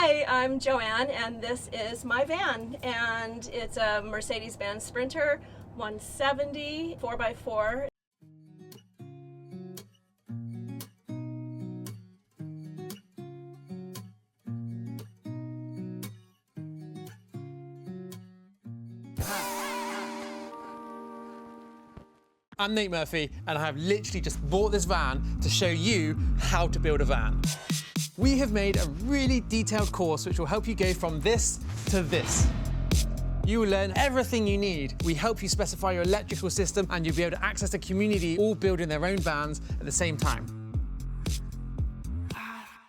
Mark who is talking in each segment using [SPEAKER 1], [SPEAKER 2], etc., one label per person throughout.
[SPEAKER 1] Hi, I'm JoAnne, and this is my van, and it's a Mercedes-Benz Sprinter 170 4x4.
[SPEAKER 2] I'm Nate Murphy, and I have literally just bought this van to show you how to build a van. We have made a really detailed course which will help you go from this to this. You will learn everything you need. We help you specify your electrical system, and you'll be able to access a community all building their own vans at the same time.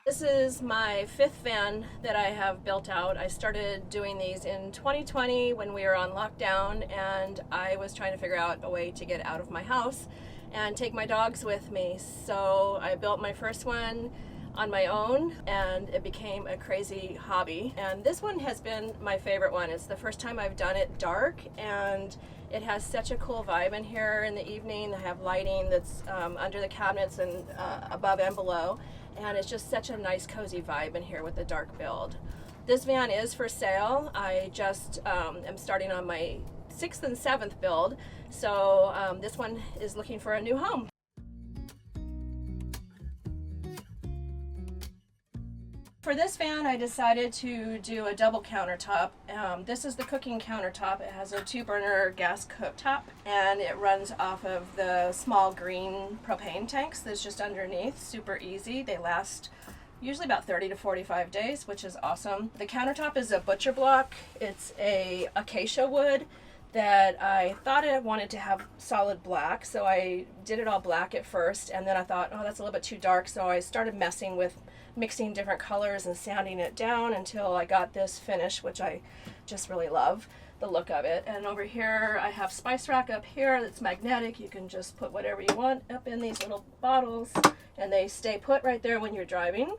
[SPEAKER 1] This is my fifth van that I have built out. I started doing these in 2020 when we were on lockdown, and I was trying to figure out a way to get out of my house and take my dogs with me. So I built my first one on my own, and it became a crazy hobby. And this one has been my favorite one. It's the first time I've done it dark, and it has such a cool vibe in here in the evening. I have lighting that's under the cabinets and above and below. And it's just such a nice cozy vibe in here with the dark build. This van is for sale. I just am starting on my 6th and 7th build, so this one is looking for a new home. For this van, I decided to do a double countertop. This is the cooking countertop. It has a 2-burner gas cooktop, and it runs off of the small green propane tanks that's just underneath. Super easy. They last usually about 30 to 45 days, which is awesome. The countertop is a butcher block. It's a acacia wood that I thought I wanted to have solid black, so I did it all black at first, and then I thought, oh, that's a little bit too dark, so I started messing with mixing different colors and sanding it down until I got this finish, which I just really love the look of it. And over here I have spice rack up here that's magnetic. You can just put whatever you want up in these little bottles, and they stay put right there when you're driving.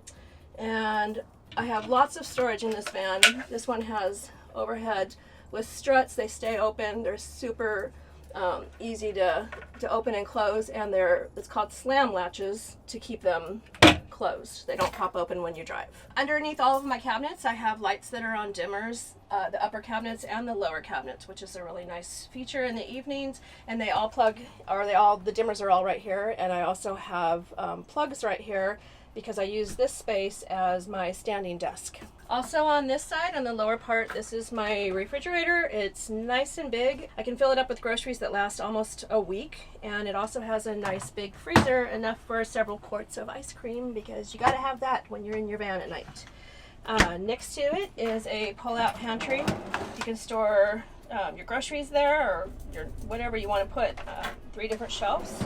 [SPEAKER 1] And I have lots of storage in this van. This one has overhead with struts. They stay open. They're super easy to open and close, and it's called slam latches to keep them closed. They don't pop open when you drive. Underneath all of my cabinets, I have lights that are on dimmers, the upper cabinets and the lower cabinets, which is a really nice feature in the evenings. And they all plug, or the dimmers are all right here. And I also have plugs right here because I use this space as my standing desk. Also on this side, on the lower part, this is my refrigerator. It's nice and big. I can fill it up with groceries that last almost a week. And it also has a nice big freezer, enough for several quarts of ice cream, because you gotta have that when you're in your van at night. Next to it is a pull-out pantry. You can store your groceries there, or whatever you want to put. 3 different shelves.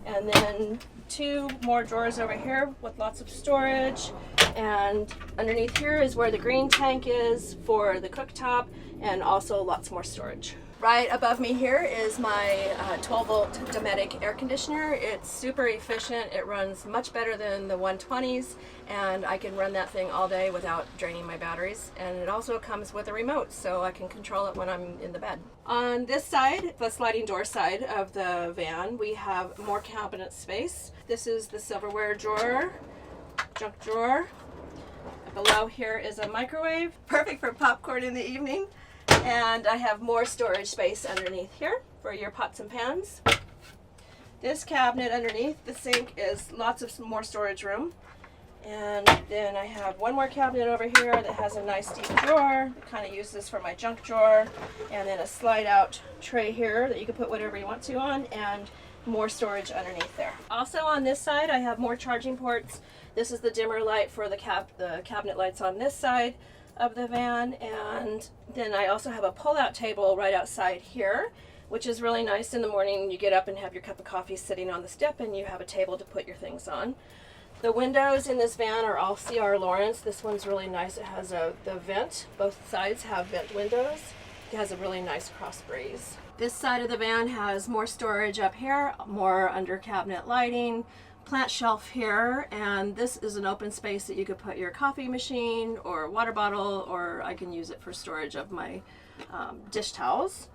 [SPEAKER 1] And then 2 more drawers over here with lots of storage. And underneath here is where the green tank is for the cooktop, and also lots more storage. Right above me here is my 12-volt Dometic air conditioner. It's super efficient. It runs much better than the 120s, and I can run that thing all day without draining my batteries. And it also comes with a remote, so I can control it when I'm in the bed. On this side, the sliding door side of the van, we have more cabinet space. This is the silverware drawer, junk drawer. Below here is a microwave, perfect for popcorn in the evening. And I have more storage space underneath here for your pots and pans. This cabinet underneath the sink is lots of more storage room. And then I have one more cabinet over here that has a nice deep drawer. Kind of use this for my junk drawer. And then a slide out tray here that you can put whatever you want to on, and more storage underneath there. Also on this side, I have more charging ports. This is the dimmer light for the cabinet lights on this side of the van, and then I also have a pull-out table right outside here, which is really nice. In the morning you get up and have your cup of coffee sitting on the step, and you have a table to put your things on. The windows in this van are all C.R. Lawrence. This one's really nice. It has the vent. Both sides have vent windows. It has a really nice cross breeze. This side of the van has more storage up here, more under cabinet lighting, plant shelf here, and this is an open space that you could put your coffee machine or water bottle, or I can use it for storage of my dish towels.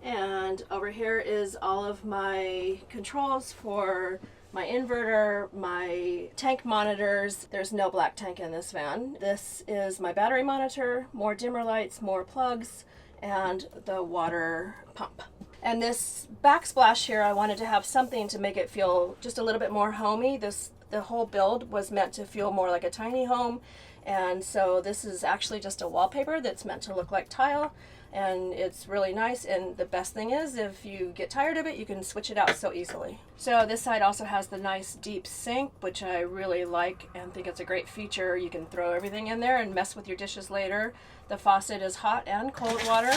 [SPEAKER 1] And over here is all of my controls for my inverter, my tank monitors. There's no black tank in this van. This is my battery monitor, more dimmer lights, more plugs, and the water pump. And this backsplash here, I wanted to have something to make it feel just a little bit more homey. The whole build was meant to feel more like a tiny home, and so this is actually just a wallpaper that's meant to look like tile, and it's really nice. And the best thing is, if you get tired of it, you can switch it out so easily. So this side also has the nice deep sink, which I really like and think it's a great feature. You can throw everything in there and mess with your dishes later. The faucet is hot and cold water,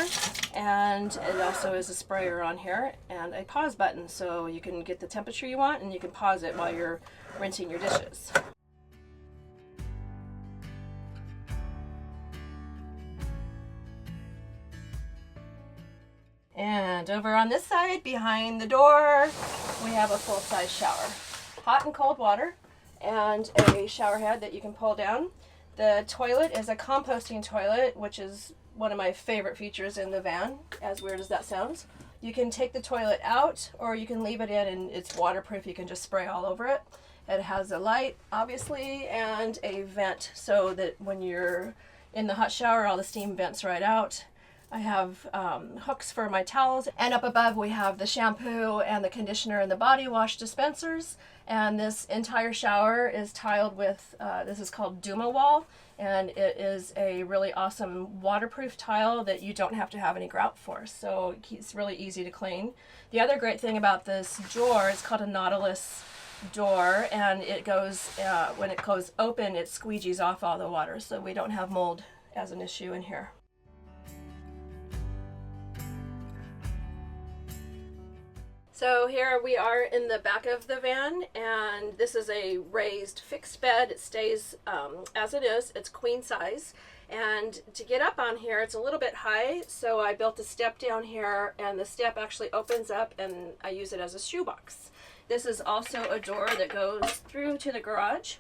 [SPEAKER 1] and it also is a sprayer on here and a pause button, so you can get the temperature you want and you can pause it while you're rinsing your dishes. And over on this side, behind the door, we have a full-size shower. Hot and cold water, and a shower head that you can pull down. The toilet is a composting toilet, which is one of my favorite features in the van, as weird as that sounds. You can take the toilet out, or you can leave it in, and it's waterproof. You can just spray all over it. It has a light, obviously, and a vent, so that when you're in the hot shower, all the steam vents right out. I have hooks for my towels, and up above we have the shampoo and the conditioner and the body wash dispensers. And this entire shower is tiled with, this is called Duma Wall, and it is a really awesome waterproof tile that you don't have to have any grout for, so it's really easy to clean. The other great thing about this door, it's called a Nautilus door, and it goes, when it goes open, it squeegees off all the water, so we don't have mold as an issue in here. So here we are in the back of the van, and this is a raised fixed bed. It stays as it is. It's queen size, and to get up on here, it's a little bit high, so I built a step down here, and the step actually opens up, and I use it as a shoebox. This is also a door that goes through to the garage,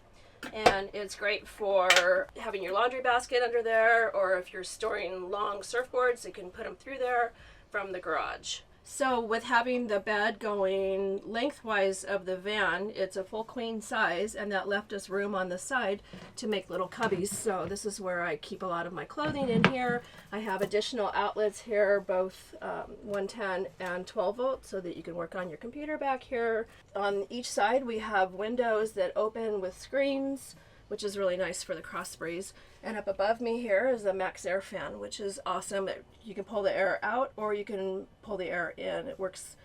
[SPEAKER 1] and it's great for having your laundry basket under there, or if you're storing long surfboards, you can put them through there from the garage. So with having the bed going lengthwise of the van, it's a full queen size, and that left us room on the side to make little cubbies. So this is where I keep a lot of my clothing in here. I have additional outlets here, both 110 and 12 volt, so that you can work on your computer back here. On each side we have windows that open with screens, which is really nice for the cross breeze. And up above me here is a max air fan, which is awesome. You can pull the air out or you can pull the air in. It works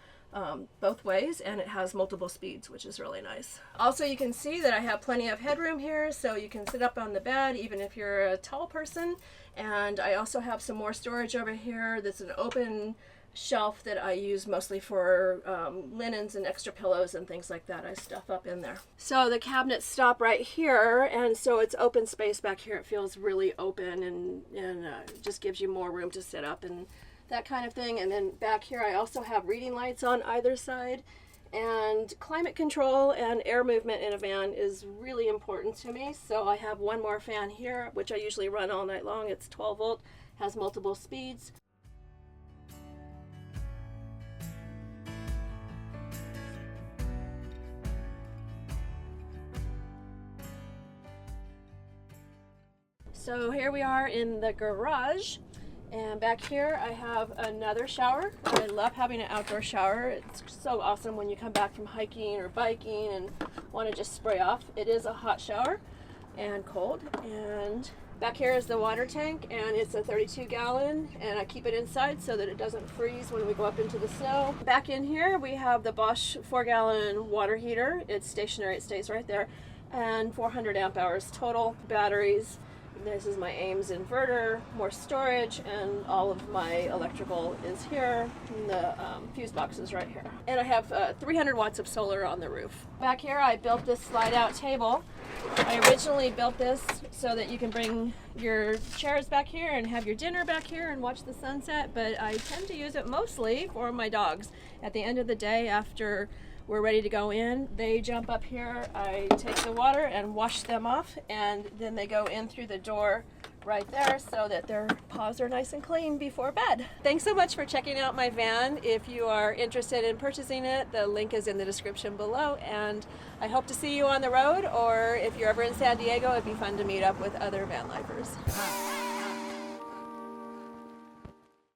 [SPEAKER 1] both ways, and it has multiple speeds, which is really nice. Also, you can see that I have plenty of headroom here, so you can sit up on the bed even if you're a tall person. And I also have some more storage over here. That's an open shelf that I use mostly for linens and extra pillows and things like that. I stuff up in there. So the cabinets stop right here, and so it's open space back here. It feels really open, and just gives you more room to sit up and that kind of thing. And then back here I also have reading lights on either side. And climate control and air movement in a van is really important to me, so I have one more fan here, which I usually run all night long. It's 12 volt, has multiple speeds. So here we are in the garage, and back here I have another shower. I love having an outdoor shower. It's so awesome when you come back from hiking or biking and want to just spray off. It is a hot shower and cold. And back here is the water tank, and it's a 32-gallon, and I keep it inside so that it doesn't freeze when we go up into the snow. Back in here we have the Bosch 4-gallon water heater. It's stationary, it stays right there, and 400 amp hours total batteries. This is my Ames inverter, more storage, and all of my electrical is here, and the fuse box is right here. And I have 300 watts of solar on the roof. Back here I built this slide-out table. I originally built this so that you can bring your chairs back here and have your dinner back here and watch the sunset, but I tend to use it mostly for my dogs. At the end of the day, after we're ready to go in, they jump up here, I take the water and wash them off, and then they go in through the door right there so that their paws are nice and clean before bed. Thanks so much for checking out my van. If you are interested in purchasing it, the link is in the description below, and I hope to see you on the road, or if you're ever in San Diego, it'd be fun to meet up with other van lifers.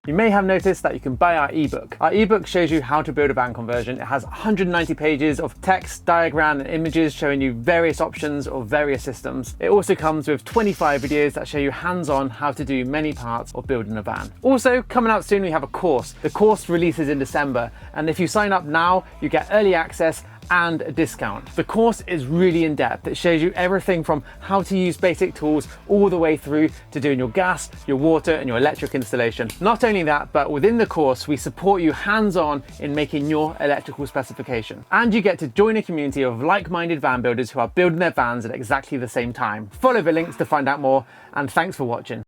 [SPEAKER 2] You may have noticed that you can buy our ebook. Our ebook shows you how to build a van conversion. It has 190 pages of text, diagram, and images showing you various options of various systems. It also comes with 25 videos that show you hands-on how to do many parts of building a van. Also, coming out soon, we have a course. The course releases in December, and if you sign up now, you get early access and a discount. The course is really in depth. It shows you everything from how to use basic tools all the way through to doing your gas, your water, and your electric installation. Not only that, but within the course, we support you hands-on in making your electrical specification. And you get to join a community of like-minded van builders who are building their vans at exactly the same time. Follow the links to find out more, and thanks for watching.